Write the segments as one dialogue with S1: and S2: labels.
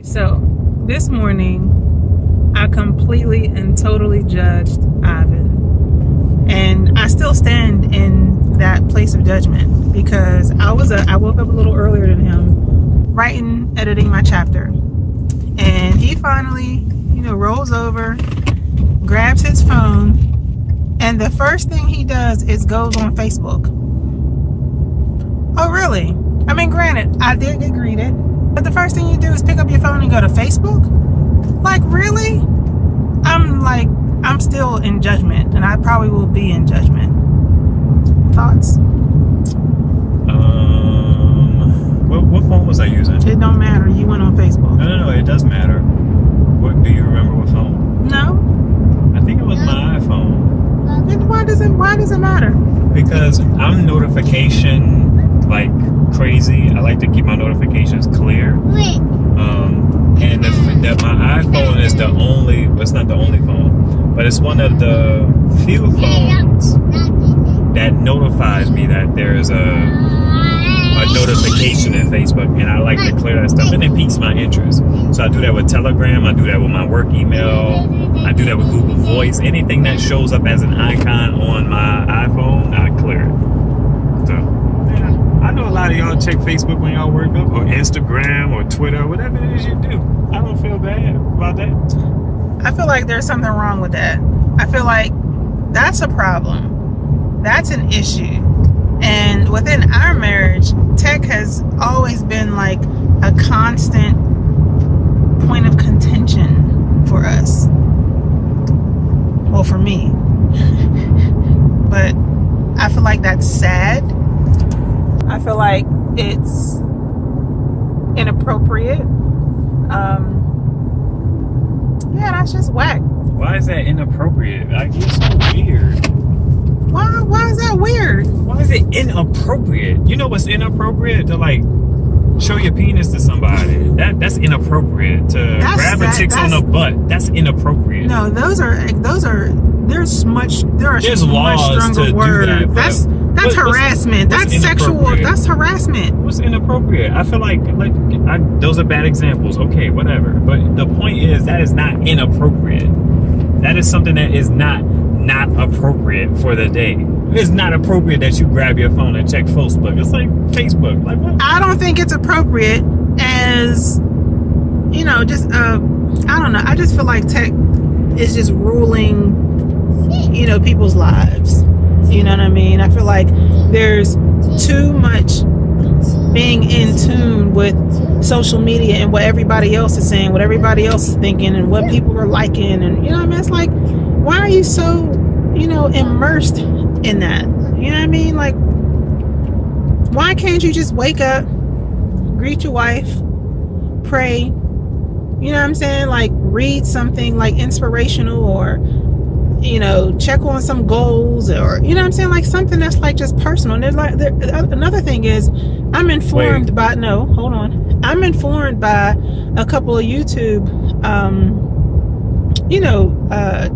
S1: So this morning, I completely and totally judged Ivan, and I still stand in that place of judgment because I woke up a little earlier than him, editing my chapter, and he finally, rolls over, grabs his phone, and the first thing he does is goes on Facebook. Oh, really? I mean, granted, I did get greeted, but the first thing you do is pick up your phone and go to Facebook? Like, really? I'm still in judgment, and I probably will be in judgment. Thoughts?
S2: What phone was I using?
S1: It don't matter. You went on Facebook.
S2: No, it does matter. What, do you remember what phone?
S1: No.
S2: I think it was my iPhone.
S1: Then why does it matter?
S2: Because I'm notification like crazy. I like to keep my notifications clear. And my iPhone is it's not the only phone, but it's one of the few phones that notifies me that there's a notification in Facebook, and I like to clear that stuff, and it piques my interest. So I do that with Telegram, I do that with my work email, I do that with Google Voice. Anything that shows up as an icon on my iPhone, I clear it. So yeah, I know a lot of y'all check Facebook when y'all work up, or Instagram, or Twitter, whatever it is you do. I don't feel bad about that.
S1: I feel like there's something wrong with that. I feel like that's a problem. That's an issue. And within our marriage, tech has always been like a constant point of contention for us. Well, for me. But I feel like that's sad. I feel like it's inappropriate. Yeah, that's just whack.
S2: Why is that inappropriate? Like, you're so weird.
S1: Why is that weird?
S2: Why is it inappropriate? You know what's inappropriate? To like show your penis to somebody. That's inappropriate. To grab a chick on the butt. That's inappropriate.
S1: No, there's much
S2: laws
S1: stronger
S2: to
S1: word.
S2: do that.
S1: That's harassment. That's sexual. That's harassment.
S2: What's inappropriate? I feel like those are bad examples. Okay, whatever. But the point is that is not inappropriate. That is something that is not appropriate for the day. It's not appropriate that you grab your phone and check Facebook. It's like Facebook. Like, what?
S1: I don't think it's appropriate as, just I don't know. I just feel like tech is just ruling, people's lives. You know what I mean? I feel like there's too much being in tune with social media and what everybody else is saying, what everybody else is thinking, and what people are liking, and what I mean? It's like, why are you so, immersed in that? You know what I mean? Like, why can't you just wake up, greet your wife, pray, you know what I'm saying? Like, read something like inspirational, or, check on some goals, or, you know what I'm saying? Like something that's like just personal. And there's like, another thing is, I'm informed I'm informed by a couple of YouTube,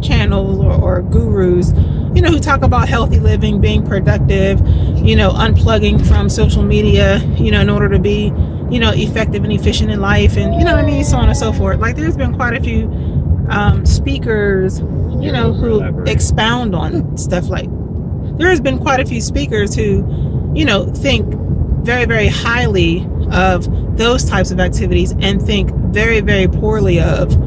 S1: channels or gurus, who talk about healthy living, being productive, unplugging from social media, in order to be, effective and efficient in life, and what I mean, so on and so forth. Like, there's been quite a few speakers, who expound on stuff. Like, there's been quite a few speakers who, think very, very highly of those types of activities, and think very, very poorly of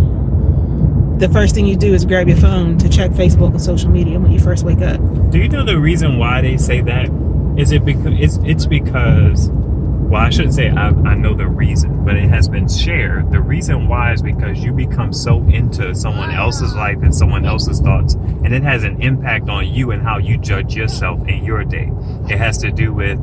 S1: the first thing you do is grab your phone to check Facebook and social media when you first wake up.
S2: Do you know the reason why they say that? Is it because it's because, well, I shouldn't say I know the reason, but it has been shared. The reason why is because you become so into someone else's life and someone else's thoughts, and it has an impact on you and how you judge yourself in your day. It has to do with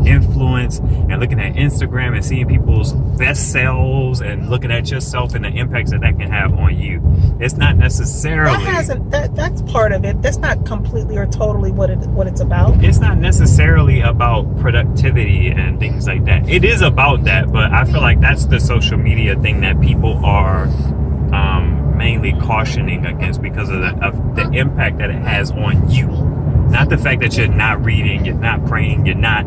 S2: influence, and looking at Instagram and seeing people's best selves, and looking at yourself and the impacts that can have on you. It's not necessarily
S1: that's part of it. That's not completely or totally what it's about.
S2: It's not necessarily about productivity and things like that. It is about that, but I feel like that's the social media thing that people are mainly cautioning against, because of the impact that it has on you. Not the fact that you're not reading, you're not praying, you're not,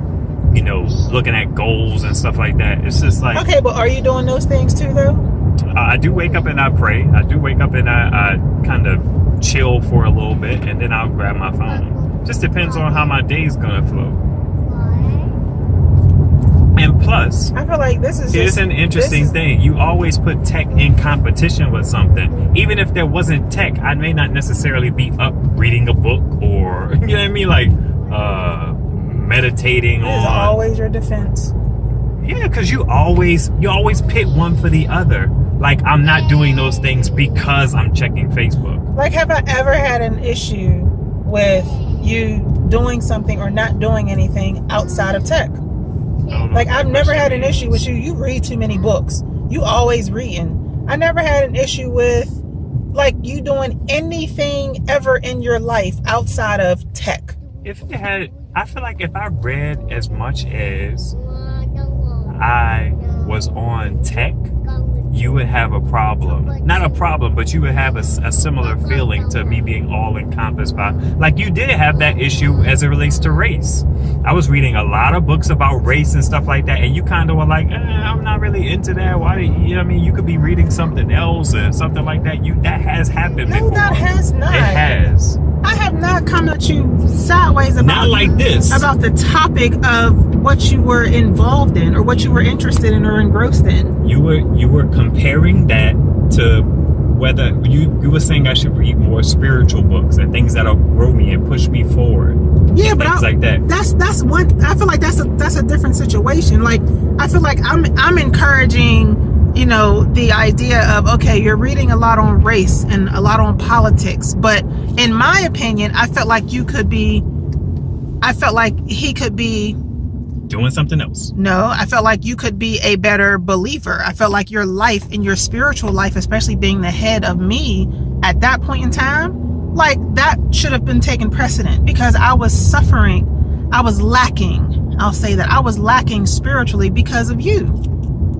S2: looking at goals and stuff like that. It's just like,
S1: okay, but are you doing those things too, though?
S2: I do wake up and I pray. I do wake up and I kind of chill for a little bit, and then I'll grab my phone. Just depends on how my day's gonna flow. And plus,
S1: I feel like this is
S2: here's an interesting thing. You always put tech in competition with something. Even if there wasn't tech, I may not necessarily be up reading a book or, you know what I mean, like meditating on.
S1: It's always your defense.
S2: Yeah, because you always pit one for the other. Like, I'm not doing those things because I'm checking Facebook.
S1: Like, have I ever had an issue with you doing something or not doing anything outside of tech? Like, I've never had an issue with you. You read too many books. You always reading. I never had an issue with, like, you doing anything ever in your life outside of tech.
S2: If you had, I feel like if I read as much as I was on tech, you would have a problem. Not a problem, but you would have a similar feeling to me being all encompassed by, like, you did have that issue as it relates to race. I was reading a lot of books about race and stuff like that, and you kind of were like, I'm not really into that. Why do you know what I mean? You could be reading something else and something like that. That has happened before.
S1: No, that has not.
S2: It has.
S1: I have not come at you sideways about,
S2: not like this,
S1: about the topic of what you were involved in or what you were interested in or engrossed in.
S2: You were comparing that to whether you were saying I should read more spiritual books and things that'll grow me and push me forward.
S1: Yeah, but
S2: things like that.
S1: That's one. I feel like that's a different situation. Like, I feel like I'm encouraging, you know, the idea of, okay, you're reading a lot on race and a lot on politics, but in my opinion, I felt like he could be
S2: doing something else.
S1: No, I felt like you could be a better believer. I felt like your life and your spiritual life, especially being the head of me at that point in time, like, that should have been taken precedent, because I was suffering. I was lacking. I'll say that I was lacking spiritually because of you.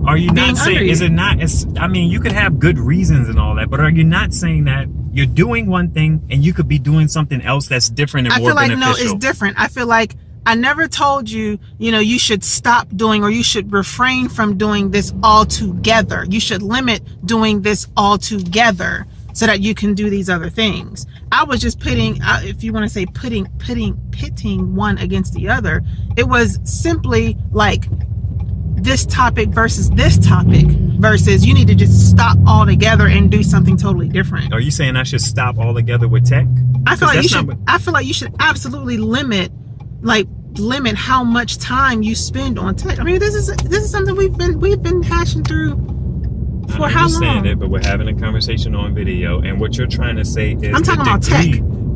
S2: Are you not saying, is it not, I mean, you could have good reasons and all that, but are you not saying that you're doing one thing and you could be doing something else that's different and more beneficial?
S1: I feel like, no, it's different. I feel like I never told you, you know, you should stop doing or you should refrain from doing this altogether. You should limit doing this altogether so that you can do these other things. I was just pitting, if you want to say pitting one against the other, it was simply like, this topic versus this topic versus you need to just stop altogether and do something totally different.
S2: Are you saying I should stop altogether with tech?
S1: I feel like you should absolutely limit how much time you spend on tech. I mean, this is something we've been hashing through for how long?
S2: I understand it, but we're having a conversation on video, and what you're trying to say is
S1: I'm talking about tech.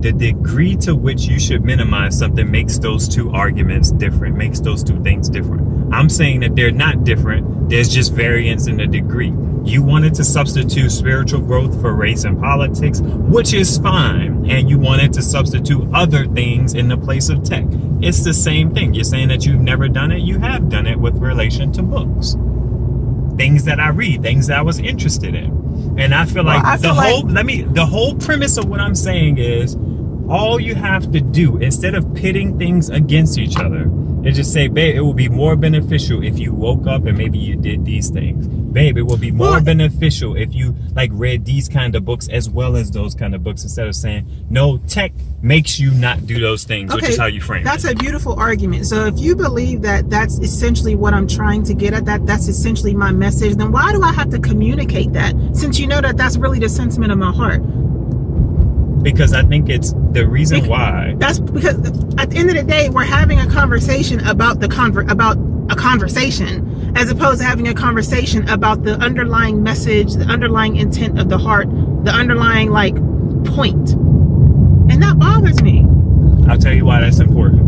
S2: The degree to which you should minimize something makes those two arguments different, makes those two things different. I'm saying that they're not different. There's just variance in the degree. You wanted to substitute spiritual growth for race and politics, which is fine. And you wanted to substitute other things in the place of tech. It's the same thing. You're saying that you've never done it. You have done it with relation to books. Things that I read, things that I was interested in. And I feel like the whole premise of what I'm saying is, all you have to do, instead of pitting things against each other, is just say, babe, it will be more beneficial if you woke up and maybe you did these things. Babe, it will be more beneficial if you read these kind of books as well as those kind of books, instead of saying, no, tech makes you not do those things, which is how you frame it.
S1: That's a beautiful argument. So if you believe that that's essentially what I'm trying to get at, that's essentially my message, then why do I have to communicate that, since you know that that's really the sentiment of my heart?
S2: Because I think it's the reason why. That's
S1: because at the end of the day, we're having a conversation about about a conversation, as opposed to having a conversation about the underlying message, the underlying intent of the heart, the underlying point. And that bothers me.
S2: I'll tell you why that's important.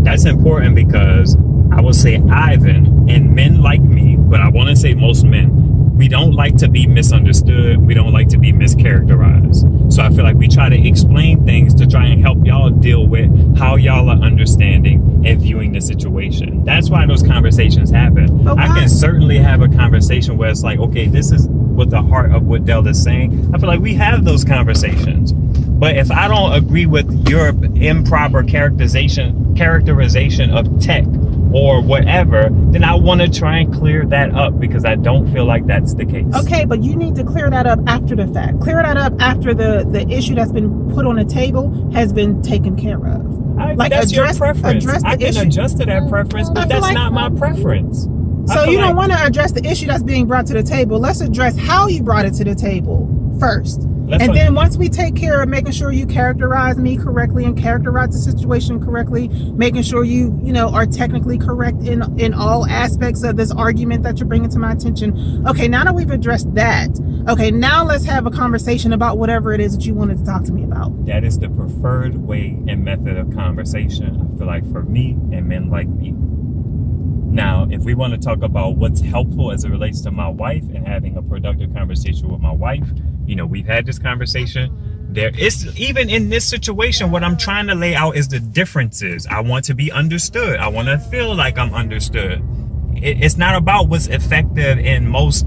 S2: That's important because I will say Ivan and men like me, but I want to say most men, we don't like to be misunderstood. We don't like to be mischaracterized. So I feel like we try to explain things to try and help y'all deal with how y'all are understanding and viewing the situation. That's why those conversations happen. I can certainly have a conversation where it's like, okay, this is what the heart of what Del is saying. I feel like we have those conversations. But if I don't agree with your improper characterization of tech or whatever, then I want to try and clear that up, because I don't feel like that's the case.
S1: Okay, but you need to clear that up after the fact. Clear that up after the issue that's been put on the table has been taken care of.
S2: That's your preference. I can adjust to that preference, but that's not my preference.
S1: So you don't want to address the issue that's being brought to the table. Let's address how you brought it to the table first. And then once we take care of making sure you characterize me correctly and characterize the situation correctly, making sure you are technically correct in all aspects of this argument that you're bringing to my attention. Okay, now that we've addressed that, okay, now let's have a conversation about whatever it is that you wanted to talk to me about.
S2: That is the preferred way and method of conversation, I feel like, for me and men like me. Now, if we want to talk about what's helpful as it relates to my wife and having a productive conversation with my wife, we've had this conversation. There is, even in this situation, what I'm trying to lay out is the differences. I want to be understood. I want to feel like I'm understood. It's not about what's effective and most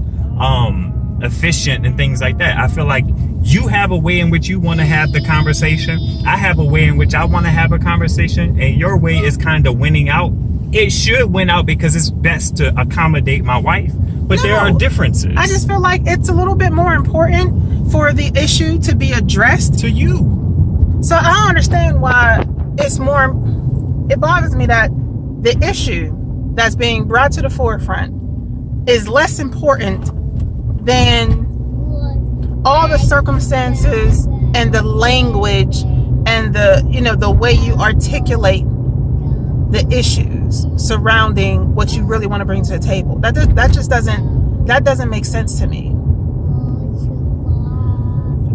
S2: efficient and things like that. I feel like you have a way in which you want to have the conversation. I have a way in which I want to have a conversation, and your way is kind of winning out. It should win out because it's best to accommodate my wife, but there are differences. I just
S1: feel like it's a little bit more important for the issue to be addressed
S2: to you.
S1: So I don't understand why it bothers me that the issue that's being brought to the forefront is less important than all the circumstances and the language and the way you articulate the issues surrounding what you really want to bring to the table. That doesn't make sense to me.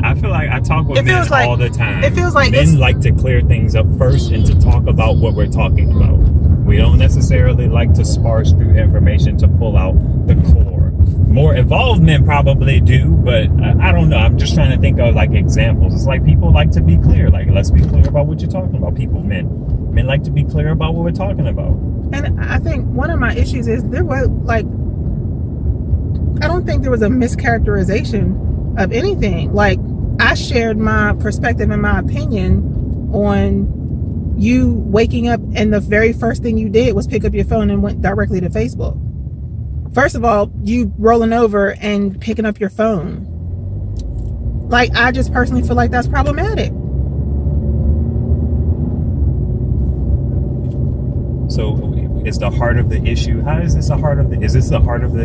S2: I feel like I talk with men all the time.
S1: It feels like
S2: men like to clear things up first and to talk about what we're talking about. We don't necessarily like to sparse through information to pull out the core. More evolved men probably do, but I don't know. I'm just trying to think of like examples. It's like people like to be clear. Like, let's be clear about what you're talking about. Men like to be clear about what we're talking about.
S1: And I think one of my issues is I don't think there was a mischaracterization of anything. Like, I shared my perspective and my opinion on you waking up and the very first thing you did was pick up your phone and went directly to Facebook. First of all, you rolling over and picking up your phone. Like, I just personally feel like that's problematic.
S2: So is the heart of the issue, is this the heart of the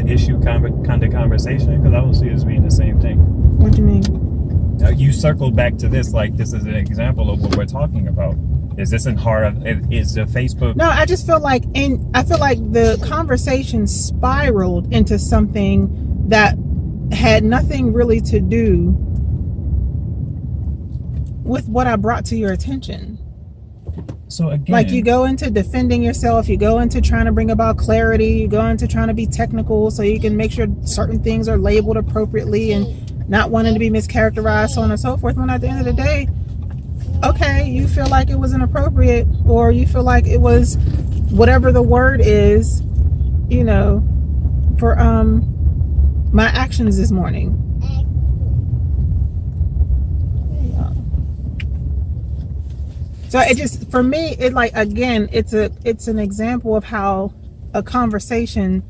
S2: issue kind of conversation? Because I don't see it as being the same thing.
S1: What do you mean?
S2: You circled back to this, like this is an example of what we're talking about. Is this in heart of, is the Facebook?
S1: No, I just feel like the conversation spiraled into something that had nothing really to do with what I brought to your attention.
S2: So again,
S1: like, you go into defending yourself, you go into trying to bring about clarity, you go into trying to be technical so you can make sure certain things are labeled appropriately and not wanting to be mischaracterized, so on and so forth. When at the end of the day, okay, you feel like it was inappropriate, or you feel like it was whatever the word is, for my actions this morning. So it just, for me, it like, again, it's an example of how a conversation,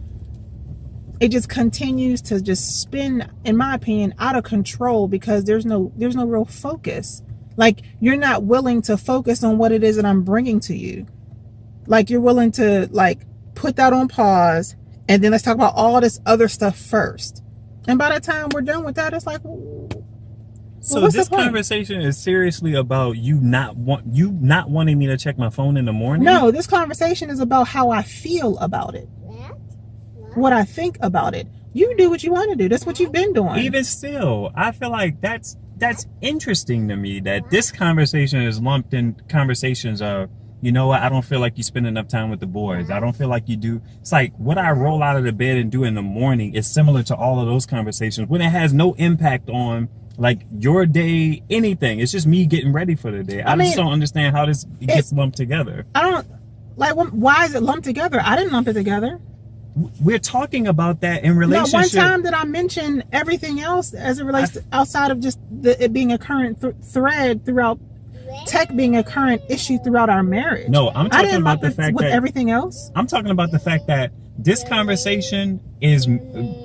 S1: it just continues to just spin, in my opinion, out of control, because there's no real focus. Like, you're not willing to focus on what it is that I'm bringing to you. Like, you're willing to put that on pause, and then let's talk about all this other stuff first. And by the time we're done with that, it's like,
S2: so this conversation is seriously about you not wanting me to check my phone in the morning?
S1: No, this conversation is about how I feel about it. What I think about it. You do what you want to do. That's what you've been doing.
S2: Even still, I feel like that's interesting to me, that this conversation is lumped in conversations of, you know what, I don't feel like you spend enough time with the boys. I don't feel like you do. It's like what I roll out of the bed and do in the morning is similar to all of those conversations when it has no impact on like your day, anything. It's just me getting ready for the day. I just don't understand how this gets lumped together.
S1: I don't, why is it lumped together? I didn't lump it together.
S2: We're talking about that in relationship.
S1: One time did I mention everything else as it relates to, outside of just it being a current thread throughout tech being a current issue throughout our marriage.
S2: No, I'm talking about the fact
S1: with
S2: that
S1: everything else.
S2: I'm talking about the fact that this conversation is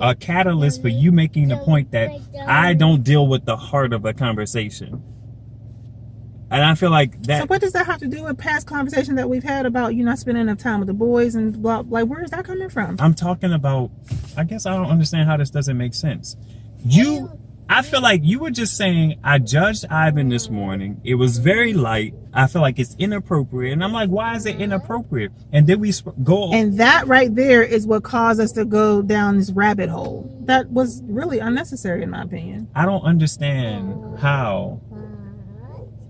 S2: a catalyst for you making the point that I don't deal with the heart of a conversation. And I feel like that.
S1: So what does that have to do with past conversation that we've had about you not spending enough time with the boys and blah? Like, where is that coming from?
S2: I'm talking about, I guess I don't understand how this doesn't make sense. I feel like you were just saying, I judged Ivan this morning. It was very light. I feel like it's inappropriate. And I'm like, why is it inappropriate? And then we go.
S1: And that right there is what caused us to go down this rabbit hole. That was really unnecessary, in my opinion.
S2: I don't understand how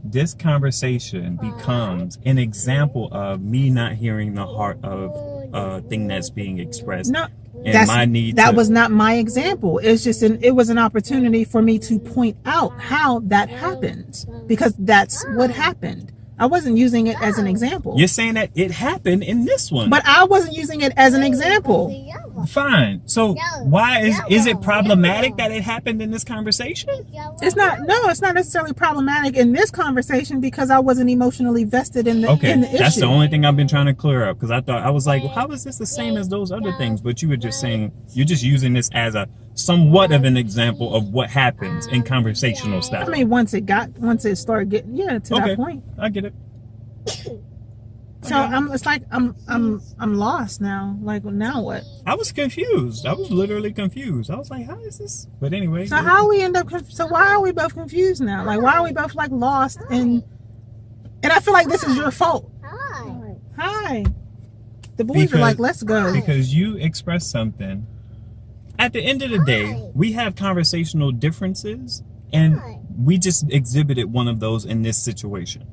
S2: this conversation becomes an example of me not hearing the heart of a thing that's being expressed.
S1: No.
S2: And my need
S1: that was not my example. It's just it was an opportunity for me to point out how that happened, because that's what happened. I wasn't using it as an example.
S2: You're saying that it happened in this one,
S1: but I wasn't using it as an example.
S2: Fine. So why is it problematic that it happened in this conversation?
S1: It's not. No, it's not necessarily problematic in this conversation because I wasn't emotionally vested in the in the issue.
S2: That's the only thing I've been trying to clear up, because I was like, well, how is this the same as those other things? But you were just saying you're just using this as a somewhat of an example of what happens in conversational style.
S1: I mean, once it started getting to that point.
S2: I get it.
S1: So I'm lost now. Like, now what?
S2: I was confused. I was literally confused. I was like, how is this? But anyway.
S1: So how we end up? So why are we both confused now? Like, why are we both like lost? And I feel like this is your fault. Hi. The boys are like, let's go.
S2: Because you expressed something. At the end of the day, we have conversational differences, and we just exhibited one of those in this situation.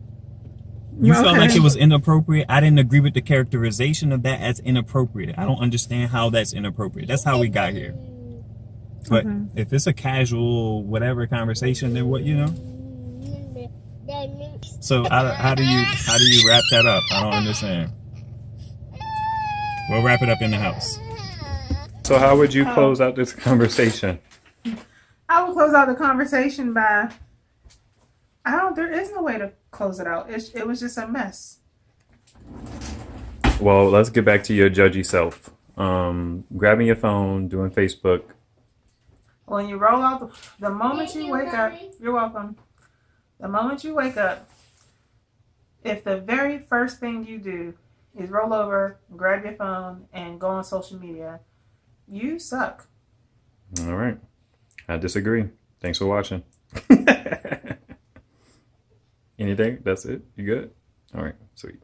S2: You felt like it was inappropriate. I didn't agree with the characterization of that as inappropriate. I don't understand how that's inappropriate. That's how we got here. But if it's a casual whatever conversation, then what, So how do you wrap that up? I don't understand. We'll wrap it up in the house. So how would you close out this conversation?
S1: I would close out the conversation by, there is no way to close it out. It was just a mess.
S2: Well, let's get back to your judgy self. Grabbing your phone, doing Facebook.
S1: When you roll out, the moment you wake up, you're welcome. The moment you wake up, if the very first thing you do is roll over, grab your phone, and go on social media, you suck.
S2: All right. I disagree. Thanks for watching. Anything? That's it? You good? All right. Sweet.